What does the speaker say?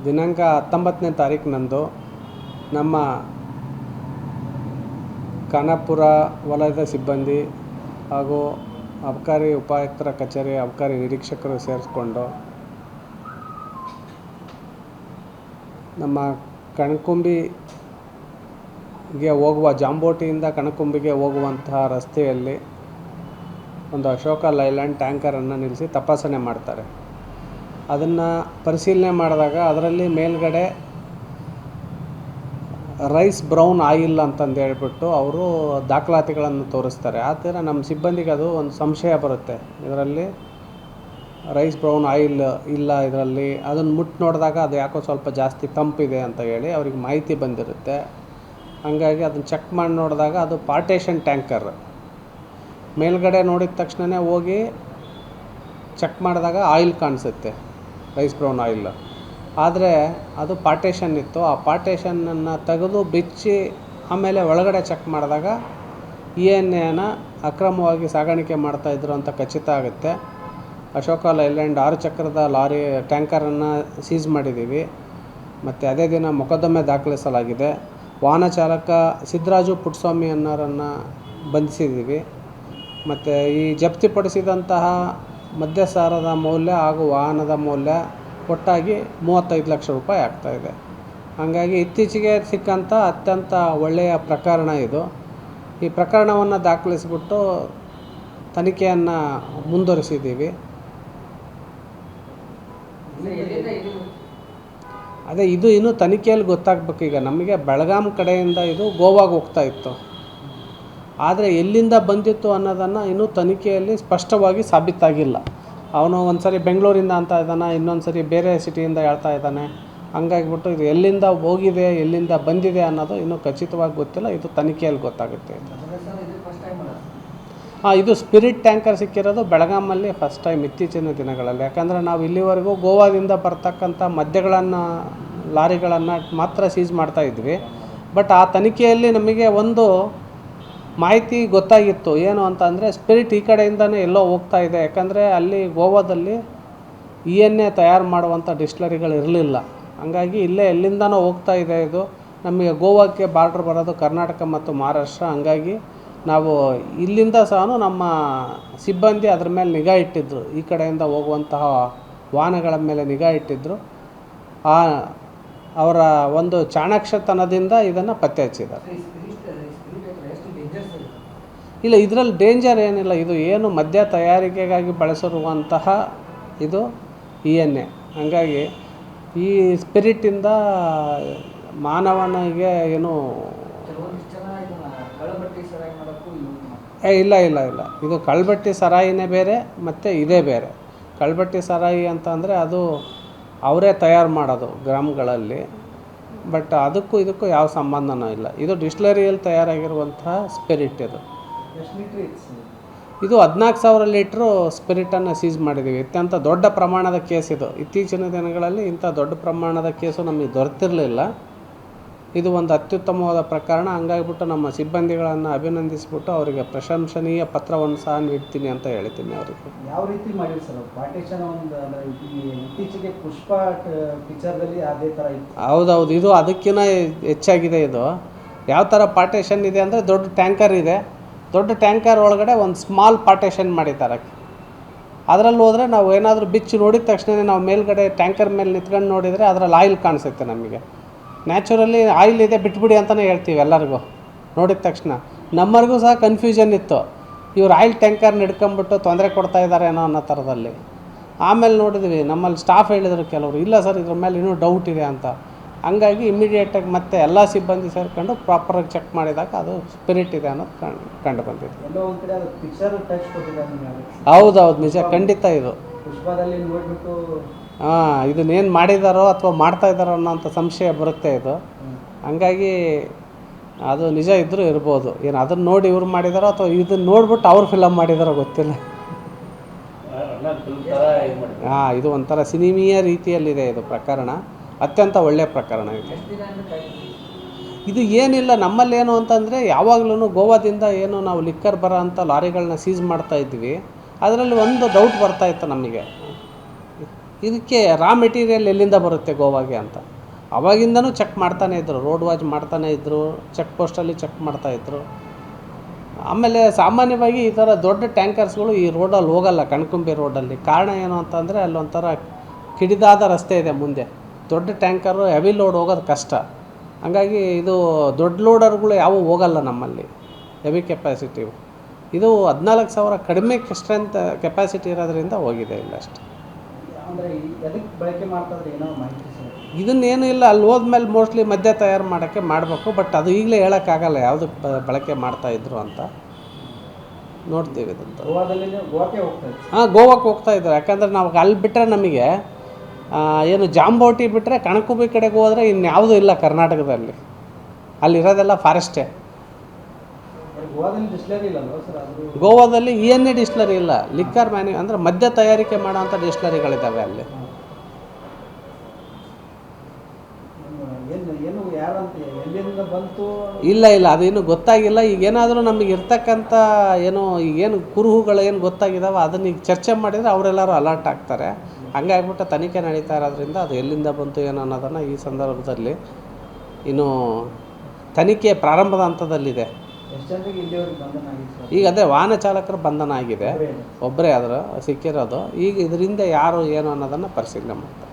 ದಿನಾಂಕ 19ನೇ ತಾರೀಕಿನಂದು ನಮ್ಮ ಖಾನಾಪುರ ವಲಯದ ಸಿಬ್ಬಂದಿ ಹಾಗೂ ಅಬಕಾರಿ ಉಪಾಯುಕ್ತರ ಕಚೇರಿ ಅಬಕಾರಿ ನಿರೀಕ್ಷಕರು ಸೇರಿಸ್ಕೊಂಡು ನಮ್ಮ ಕಣಕುಂಬಿಗೆ ಹೋಗುವ ಜಾಂಬೋಟಿಯಿಂದ ಕಣಕುಂಬಿಗೆ ಹೋಗುವಂತಹ ರಸ್ತೆಯಲ್ಲಿ ಒಂದು ಅಶೋಕ ಲೈಲ್ಯಾಂಡ್ ಟ್ಯಾಂಕರನ್ನು ನಿಲ್ಲಿಸಿ ತಪಾಸಣೆ ಮಾಡ್ತಾರೆ. ಅದನ್ನು ಪರಿಶೀಲನೆ ಮಾಡಿದಾಗ ಅದರಲ್ಲಿ ಮೇಲ್ಗಡೆ ರೈಸ್ ಬ್ರೌನ್ ಆಯಿಲ್ ಅಂತಂದು ಹೇಳ್ಬಿಟ್ಟು ಅವರು ದಾಖಲಾತಿಗಳನ್ನು ತೋರಿಸ್ತಾರೆ. ಆ ಥರ ನಮ್ಮ ಸಿಬ್ಬಂದಿಗೆ ಅದು ಒಂದು ಸಂಶಯ ಬರುತ್ತೆ, ಇದರಲ್ಲಿ ರೈಸ್ ಬ್ರೌನ್ ಆಯಿಲ್ ಇಲ್ಲ ಇದರಲ್ಲಿ. ಅದನ್ನು ಮುಟ್ಟು ನೋಡಿದಾಗ ಅದು ಯಾಕೋ ಸ್ವಲ್ಪ ಜಾಸ್ತಿ ತಂಪಿದೆ ಅಂತ ಹೇಳಿ ಅವ್ರಿಗೆ ಮಾಹಿತಿ ಬಂದಿರುತ್ತೆ. ಹಾಗಾಗಿ ಅದನ್ನು ಚೆಕ್ ಮಾಡಿ ನೋಡಿದಾಗ ಅದು ಪಾರ್ಟೇಷನ್ ಟ್ಯಾಂಕರ್. ಮೇಲ್ಗಡೆ ನೋಡಿದ ತಕ್ಷಣವೇ ಹೋಗಿ ಚೆಕ್ ಮಾಡಿದಾಗ ಆಯಿಲ್ ಕಾಣಿಸುತ್ತೆ, ರೈಸ್ ಬ್ರೌನ್ ಆಯಿಲ್. ಆದರೆ ಅದು ಪಾರ್ಟೇಷನ್ ಇತ್ತು. ಆ ಪಾರ್ಟೇಷನನ್ನು ತೆಗೆದು ಬಿಚ್ಚಿ ಆಮೇಲೆ ಒಳಗಡೆ ಚೆಕ್ ಮಾಡಿದಾಗ ENAನ ಅಕ್ರಮವಾಗಿ ಸಾಗಾಣಿಕೆ ಮಾಡ್ತಾಯಿದ್ರು ಅಂತ ಖಚಿತ ಆಗುತ್ತೆ. ಅಶೋಕ ಲೈಲ್ಯಾಂಡ್ 6 ಚಕ್ರದ ಲಾರಿ ಟ್ಯಾಂಕರನ್ನು ಸೀಸ್ ಮಾಡಿದ್ದೀವಿ. ಮತ್ತು ಅದೇ ದಿನ ಮೊಕದ್ದಮೆ ದಾಖಲಿಸಲಾಗಿದೆ. ವಾಹನ ಚಾಲಕ ಸಿದ್ದರಾಜು ಪುಟ್ಟಸ್ವಾಮಿ ಅನ್ನೋರನ್ನು ಬಂಧಿಸಿದ್ದೀವಿ. ಮತ್ತು ಈ ಜಪ್ತಿಪಡಿಸಿದಂತಹ ಮದ್ಯಸಾರದ ಮೌಲ್ಯ ಹಾಗೂ ವಾಹನದ ಮೌಲ್ಯ ಒಟ್ಟಾಗಿ 35 ಲಕ್ಷ ರೂಪಾಯಿ ಆಗ್ತಾಯಿದೆ. ಹಾಗಾಗಿ ಇತ್ತೀಚೆಗೆ ಸಿಕ್ಕಂಥ ಅತ್ಯಂತ ಒಳ್ಳೆಯ ಪ್ರಕರಣ ಇದು. ಈ ಪ್ರಕರಣವನ್ನು ದಾಖಲಿಸಿಬಿಟ್ಟು ತನಿಖೆಯನ್ನು ಮುಂದುವರಿಸಿದ್ದೀವಿ. ಅದೇ ಇದು ಇನ್ನೂ ತನಿಖೆಯಲ್ಲಿ ಗೊತ್ತಾಗಬೇಕು. ಈಗ ನಮಗೆ ಬೆಳಗಾಂ ಕಡೆಯಿಂದ ಇದು ಗೋವಾಗೆ ಹೋಗ್ತಾ ಇತ್ತು. ಆದರೆ ಎಲ್ಲಿಂದ ಬಂದಿತ್ತು ಅನ್ನೋದನ್ನು ಇನ್ನೂ ತನಿಖೆಯಲ್ಲಿ ಸ್ಪಷ್ಟವಾಗಿ ಸಾಬೀತಾಗಿಲ್ಲ. ಅವನು ಒಂದು ಸರಿ ಬೆಂಗಳೂರಿಂದ ಅಂತ ಇದ್ದಾನೆ, ಇನ್ನೊಂದು ಸರಿ ಬೇರೆ ಸಿಟಿಯಿಂದ ಹೇಳ್ತಾ ಇದ್ದಾನೆ. ಹಂಗಾಗಿಬಿಟ್ಟು ಇದು ಎಲ್ಲಿಂದ ಹೋಗಿದೆ ಎಲ್ಲಿಂದ ಬಂದಿದೆ ಅನ್ನೋದು ಇನ್ನೂ ಖಚಿತವಾಗಿ ಗೊತ್ತಿಲ್ಲ. ಇದು ತನಿಖೆಯಲ್ಲಿ ಗೊತ್ತಾಗುತ್ತೆ. ಇದು ಸ್ಪಿರಿಟ್ ಟ್ಯಾಂಕರ್ ಸಿಕ್ಕಿರೋದು ಬೆಳಗಾಮಲ್ಲಿ ಫಸ್ಟ್ ಟೈಮ್ ಇತ್ತೀಚಿನ ದಿನಗಳಲ್ಲಿ. ಯಾಕಂದರೆ ನಾವು ಇಲ್ಲಿವರೆಗೂ ಗೋವಾದಿಂದ ಬರ್ತಕ್ಕಂಥ ಮದ್ಯಗಳನ್ನು ಲಾರಿಗಳನ್ನು ಮಾತ್ರ ಸೀಸ್ ಮಾಡ್ತಾಯಿದ್ವಿ. ಬಟ್ ಆ ತನಿಖೆಯಲ್ಲಿ ನಮಗೆ ಒಂದು ಮಾಹಿತಿ ಗೊತ್ತಾಗಿತ್ತು. ಏನು ಅಂತ ಅಂದರೆ ಸ್ಪಿರಿಟ್ ಈ ಕಡೆಯಿಂದನೇ ಎಲ್ಲೋ ಹೋಗ್ತಾ ಇದೆ. ಯಾಕಂದರೆ ಅಲ್ಲಿ ಗೋವಾದಲ್ಲಿ ENA ತಯಾರು ಮಾಡುವಂಥ ಡಿಸ್ಟಿಲರಿಗಳು ಇರಲಿಲ್ಲ. ಹಂಗಾಗಿ ಇಲ್ಲೇ ಎಲ್ಲಿಂದನೋ ಹೋಗ್ತಾ ಇದೆ ಇದು. ನಮಗೆ ಗೋವಾಕ್ಕೆ ಬಾರ್ಡ್ರ್ ಬರೋದು ಕರ್ನಾಟಕ ಮತ್ತು ಮಹಾರಾಷ್ಟ್ರ. ಹಂಗಾಗಿ ನಾವು ಇಲ್ಲಿಂದ ಸಹ ನಮ್ಮ ಸಿಬ್ಬಂದಿ ಅದ್ರ ಮೇಲೆ ನಿಗಾ ಇಟ್ಟಿದ್ದರು. ಈ ಕಡೆಯಿಂದ ಹೋಗುವಂತಹ ವಾಹನಗಳ ಮೇಲೆ ನಿಗಾ ಇಟ್ಟಿದ್ದರು. ಅವರ ಒಂದು ಚಾಣಾಕ್ಷತನದಿಂದ ಇದನ್ನು ಪತ್ತೆ ಹಚ್ಚಿದ್ದಾರೆ. ಇಲ್ಲ, ಇದರಲ್ಲಿ ಡೇಂಜರ್ ಏನಿಲ್ಲ. ಇದು ಏನು ಮದ್ಯ ತಯಾರಿಕೆಗಾಗಿ ಬಳಸಿರುವಂತಹ ಇದು ENA. ಹಾಗಾಗಿ ಈ ಸ್ಪಿರಿಟಿಂದ ಮಾನವನಿಗೆ ಏನು ಇಲ್ಲ ಇಲ್ಲ ಇಲ್ಲ ಇದು ಕಳ್ಬಟ್ಟಿ ಸರಾಯಿನೇ ಬೇರೆ ಮತ್ತು ಇದೇ ಬೇರೆ. ಕಳ್ಬಟ್ಟಿ ಸರಾಯಿ ಅಂತ ಅಂದರೆ ಅದು ಅವರೇ ತಯಾರು ಮಾಡೋದು ಗ್ರಾಮಗಳಲ್ಲಿ. ಬಟ್ ಅದಕ್ಕೂ ಇದಕ್ಕೂ ಯಾವ ಸಂಬಂಧನೂ ಇಲ್ಲ. ಇದು ಡಿಸ್ಟಿಲರಿಯಲ್ಲಿ ತಯಾರಾಗಿರುವಂತಹ ಸ್ಪಿರಿಟ್. ಇದು 14,000 ಲೀಟ್ರು ಸ್ಪಿರಿಟನ್ನು ಸೀಸ್ ಮಾಡಿದ್ದೀವಿ. ಅತ್ಯಂತ ದೊಡ್ಡ ಪ್ರಮಾಣದ ಕೇಸ್ ಇದು. ಇತ್ತೀಚಿನ ದಿನಗಳಲ್ಲಿ ಇಂಥ ದೊಡ್ಡ ಪ್ರಮಾಣದ ಕೇಸು ನಮಗೆ ದೊರೆತಿರಲಿಲ್ಲ. ಇದು ಒಂದು ಅತ್ಯುತ್ತಮವಾದ ಪ್ರಕರಣ. ಹಂಗಾಗಿಬಿಟ್ಟು ನಮ್ಮ ಸಿಬ್ಬಂದಿಗಳನ್ನು ಅಭಿನಂದಿಸಿಬಿಟ್ಟು ಅವರಿಗೆ ಪ್ರಶಂಸನೀಯ ಪತ್ರವನ್ನು ಸಹ ನೀಡ್ತೀನಿ ಅಂತ ಹೇಳ್ತೀನಿ ಅವರಿಗೆ. ಯಾವ ರೀತಿ ಮಾಡಿರಿ ಸರ್ ಪಾರ್ಟೇಷನ್? ಒಂದು ಇತ್ತೀಚೆಗೆ ಪುಷ್ಪ ಪಿಕ್ಚರ್ದಲ್ಲಿ ಅದೇ ಥರ ಇತ್ತು. ಹೌದೌದು, ಇದು ಅದಕ್ಕಿಂತ ಹೆಚ್ಚಾಗಿದೆ. ಇದು ಯಾವ ಥರ ಪಾರ್ಟೇಷನ್ ಇದೆ ಅಂದರೆ ದೊಡ್ಡ ಟ್ಯಾಂಕರ್ ಇದೆ. ದೊಡ್ಡ ಟ್ಯಾಂಕರ್ ಒಳಗಡೆ ಒಂದು ಸ್ಮಾಲ್ ಪಾರ್ಟೇಷನ್ ಮಾಡಿದ್ದಾರೆ. ಅದರಲ್ಲಿ ಹೋದರೆ ನಾವು ಏನಾದರೂ ಬಿಚ್ಚಿ ನೋಡಿದ ತಕ್ಷಣ ನಾವು ಮೇಲ್ಗಡೆ ಟ್ಯಾಂಕರ್ ಮೇಲೆ ನಿಂತ್ಕೊಂಡು ನೋಡಿದರೆ ಅದರಲ್ಲಿ ಆಯಿಲ್ ಕಾಣಿಸುತ್ತೆ. ನಮಗೆ ನ್ಯಾಚುರಲಿ ಆಯಿಲ್ ಇದೆ ಬಿಟ್ಬಿಡಿ ಅಂತಲೇ ಹೇಳ್ತೀವಿ ಎಲ್ಲರಿಗೂ ನೋಡಿದ ತಕ್ಷಣ. ನಮ್ಮರಿಗೂ ಸಹ ಕನ್ಫ್ಯೂಷನ್ ಇತ್ತು, ಇವ್ರು ಆಯಿಲ್ ಟ್ಯಾಂಕರ್ನ ಹಿಡ್ಕೊಂಬಿಟ್ಟು ತೊಂದರೆ ಕೊಡ್ತಾ ಇದ್ದಾರೆ ಏನೋ ಅನ್ನೋ ಥರದಲ್ಲಿ. ಆಮೇಲೆ ನೋಡಿದ್ವಿ, ನಮ್ಮಲ್ಲಿ ಸ್ಟಾಫ್ ಹೇಳಿದರು ಕೆಲವರು, ಇಲ್ಲ ಸರ್ ಇದ್ರ ಮೇಲೆ ಇನ್ನೂ ಡೌಟ್ ಇದೆ ಅಂತ. ಹಂಗಾಗಿ ಇಮಿಡಿಯೇಟಾಗಿ ಮತ್ತೆ ಎಲ್ಲ ಸಿಬ್ಬಂದಿ ಸೇರ್ಕೊಂಡು ಪ್ರಾಪರಾಗಿ ಚೆಕ್ ಮಾಡಿದಾಗ ಅದು ಸ್ಪಿರಿಟ್ ಇದೆ ಅನ್ನೋದು ಕಂಡು ಬಂದಿದೆ. ಹೌದೌದು, ನಿಜ, ಖಂಡಿತ. ಇದು ಇದನ್ನೇನು ಮಾಡಿದಾರೋ ಅಥವಾ ಮಾಡ್ತಾ ಇದ್ದಾರೋ ಅನ್ನೋಂಥ ಸಂಶಯ ಬರುತ್ತೆ ಇದು. ಹಂಗಾಗಿ ಅದು ನಿಜ ಇದ್ದರೂ ಇರ್ಬೋದು. ಏನು ಅದನ್ನು ನೋಡಿ ಇವ್ರು ಮಾಡಿದಾರೋ ಅಥವಾ ಇದನ್ನು ನೋಡ್ಬಿಟ್ಟು ಅವ್ರು ಫಿಲಮ್ ಮಾಡಿದಾರೋ ಗೊತ್ತಿಲ್ಲ. ಇದು ಒಂಥರ ಸಿನಿಮೀಯ ರೀತಿಯಲ್ಲಿದೆ ಇದು ಪ್ರಕರಣ. ಅತ್ಯಂತ ಒಳ್ಳೆಯ ಪ್ರಕರಣ ಇದು. ಇದು ಏನಿಲ್ಲ, ನಮ್ಮಲ್ಲೇನು ಅಂತಂದರೆ ಯಾವಾಗಲೂ ಗೋವಾದಿಂದ ಏನು ನಾವು ಲಿಕ್ಕರ್ ಬರೋ ಅಂಥ ಲಾರಿಗಳನ್ನ ಸೀಸ್ ಮಾಡ್ತಾ ಇದ್ವಿ. ಅದರಲ್ಲಿ ಒಂದು ಡೌಟ್ ಬರ್ತಾಯಿತ್ತು ನಮಗೆ, ಇದಕ್ಕೆ ರಾ ಮೆಟೀರಿಯಲ್ ಎಲ್ಲಿಂದ ಬರುತ್ತೆ ಗೋವಾಗೆ ಅಂತ ಅವಾಗಿಂದನೂ ಚೆಕ್ ಮಾಡ್ತಾನೆ ಇದ್ದರು, ರೋಡ್ ವಾಚ್ ಮಾಡ್ತಾನೆ ಇದ್ದರು, ಚೆಕ್ ಪೋಸ್ಟಲ್ಲಿ ಚೆಕ್ ಮಾಡ್ತಾಯಿದ್ರು. ಆಮೇಲೆ ಸಾಮಾನ್ಯವಾಗಿ ಈ ಥರ ದೊಡ್ಡ ಟ್ಯಾಂಕರ್ಸ್ಗಳು ಈ ರೋಡಲ್ಲಿ ಹೋಗಲ್ಲ, ಕಣ್ಕುಂಬಿ ರೋಡಲ್ಲಿ. ಕಾರಣ ಏನು ಅಂತಂದರೆ ಅಲ್ಲೊಂಥರ ಕಿಡಿದಾದ ರಸ್ತೆ ಇದೆ ಮುಂದೆ, ದೊಡ್ಡ ಟ್ಯಾಂಕರು ಹೆವಿ ಲೋಡ್ ಹೋಗೋದು ಕಷ್ಟ. ಹಂಗಾಗಿ ಇದು ದೊಡ್ಡ ಲೋಡರ್ಗಳು ಯಾವೂ ಹೋಗಲ್ಲ ನಮ್ಮಲ್ಲಿ, ಹೆವಿ ಕೆಪಾಸಿಟಿವು. ಇದು 14,000 ಕಡಿಮೆ ಸ್ಟ್ರೆಂತ್ ಕೆಪಾಸಿಟಿ ಇರೋದ್ರಿಂದ ಹೋಗಿದೆ ಇಲ್ಲ ಅಷ್ಟೆ. ಅಂದರೆ ಎದಕ್ಕೆ ಬಳಕೆ ಮಾಡ್ತಾಯಿದ್ರೆ ಏನೋ ಮಾಹಿತಿ ಸರ್? ಇದನ್ನೇನು ಇಲ್ಲ, ಅಲ್ಲಿ ಹೋದ್ಮೇಲೆ ಮೋಸ್ಟ್ಲಿ ಮದ್ಯ ತಯಾರು ಮಾಡೋಕ್ಕೆ ಮಾಡಬೇಕು. ಬಟ್ ಅದು ಈಗಲೇ ಹೇಳೋಕ್ಕಾಗಲ್ಲ ಯಾವುದಕ್ಕೆ ಬಳಕೆ ಮಾಡ್ತಾಯಿದ್ರು ಅಂತ. ನೋಡ್ತೀವಿ ಇದಂತ. ಗೋವಾದಲ್ಲಿ ಗೋವಾಕ್ಕೆ ಹೋಗ್ತಾ ಇತ್ತು. ಹಾಂ, ಗೋವಾಕ್ಕೆ ಹೋಗ್ತಾಯಿದ್ರು. ಯಾಕಂದರೆ ನಾವು ಅಲ್ಲಿ ಬಿಟ್ಟರೆ ನಮಗೆ ಏನು ಜಾಂಬೋಟಿ ಬಿಟ್ಟರೆ ಕಣಕುಬಿ ಕಡೆಗೆ ಹೋದರೆ ಇನ್ಯಾವುದೂ ಇಲ್ಲ ಕರ್ನಾಟಕದಲ್ಲಿ. ಅಲ್ಲಿರೋದೆಲ್ಲ ಫಾರೆಸ್ಟೇ. ಗೋವಾದಲ್ಲಿ ಡಿಸ್ಟಿಲರಿ ಇಲ್ಲಲ್ವ ಸರ್? ಅದು ಗೋವಾದಲ್ಲಿ ENA ಡಿಸ್ಟಿಲರಿ ಇಲ್ಲ, ಲಿಕ್ಕರ್ ಅಂದರೆ ಮದ್ಯ ತಯಾರಿಕೆ ಮಾಡೋವಂಥ ಡಿಸ್ಟಿಲರಿಗಳಿದ್ದಾವೆ ಅಲ್ಲಿ. ಏನು ಯಾರಂತ ಎಲ್ಲಿಂದ ಬಂತು? ಇಲ್ಲ, ಅದೇನು ಗೊತ್ತಾಗಿಲ್ಲ. ಈಗೇನಾದರೂ ನಮಗೆ ಇರ್ತಕ್ಕಂಥ ಈಗೇನು ಕುರುಹುಗಳು ಏನು ಗೊತ್ತಾಗಿದ್ದಾವೆ ಅದನ್ನು ಈಗ ಚರ್ಚೆ ಮಾಡಿದರೆ ಅವರೆಲ್ಲರೂ ಅಲರ್ಟ್ ಆಗ್ತಾರೆ. ಹಂಗಾಗ್ಬಿಟ್ಟು ತನಿಖೆ ನಡೀತಾ ಇರೋದ್ರಿಂದ ಅದು ಎಲ್ಲಿಂದ ಬಂತು ಏನು ಅನ್ನೋದನ್ನು ಈ ಸಂದರ್ಭದಲ್ಲಿ ಇನ್ನೂ ತನಿಖೆ ಪ್ರಾರಂಭದ ಹಂತದಲ್ಲಿದೆ. ಎಷ್ಟು ಜನರಿಗೆ ಇಲ್ಲಿವರೆಗೆ ಬಂಧನ ಆಗಿದೆ ಸರ್? ಈಗ ಅದೇ ವಾಹನ ಚಾಲಕರ ಬಂಧನ ಆಗಿದೆ, ಒಬ್ಬರೇ ಆದರೂ ಸಿಕ್ಕಿರೋದು. ಈಗ ಇದರಿಂದ ಯಾರು ಏನು ಅನ್ನೋದನ್ನು ಪರಿಶೀಲನೆ ಮಾಡ್ತಾರೆ.